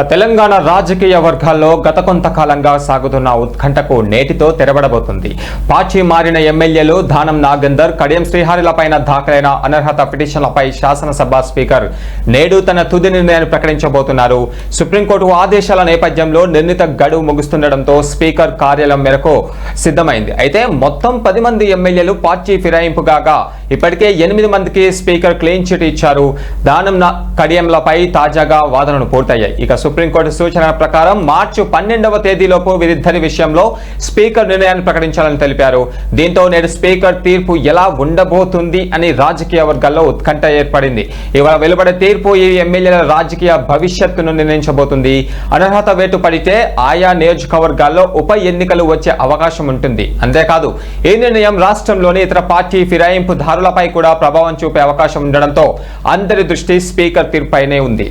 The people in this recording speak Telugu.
తెలంగాణ రాజకీయ వర్గాల్లో గత కొంతకాలంగా సాగుతున్న ఉత్కంఠకు నేటితో తెరబడబోతుంది. పార్టీ మారిన ఎమ్మెల్యేలు దానం నాగేందర్, కడియం శ్రీహరిలపైన దాఖలైన అనర్హత పిటిషన్లపై శాసనసభ స్పీకర్ నేడు తన తుది నిర్ణయాన్ని ప్రకటించబోతున్నారు. సుప్రీంకోర్టు ఆదేశాల నేపథ్యంలో నిర్ణీత గడువు ముగుస్తుండటంతో స్పీకర్ కార్యాలయం మేరకు సిద్ధమైంది. అయితే మొత్తం 10 మంది ఎమ్మెల్యేలు పార్టీ ఫిరాయింపు కాగా ఇప్పటికే 8 మందికి స్పీకర్ క్లీన్ చిట్ ఇచ్చారు. దానం కడియంలపై తాజాగా వాదనలు పూర్తయ్యాయి. ఇక సుప్రీంకోర్టు సూచనల ప్రకారం మార్చి 12వ తేదీలోపు వీరిద్దరి విషయంలో స్పీకర్ నిర్ణయాన్ని ప్రకటించాలని తెలిపారు. దీంతో నేడు స్పీకర్ తీర్పు ఎలా ఉండబోతుంది అని రాజకీయ వర్గాల్లో ఉత్కంఠ ఏర్పడింది. ఇవాళ వెలువడే తీర్పు ఈ ఎమ్మెల్యేల రాజకీయ భవిష్యత్తును నిర్ణయించబోతుంది. అనర్హత వేటు పడితే ఆయా నియోజకవర్గాల్లో ఉప ఎన్నికలు వచ్చే అవకాశం ఉంటుంది. అంతేకాదు ఈ నిర్ణయం రాష్ట్రంలోని ఇతర పార్టీ ఫిరాయింపుదారులపై కూడా ప్రభావం చూపే అవకాశం ఉండడంతో అందరి దృష్టి స్పీకర్ తీర్పుపైనే ఉంది.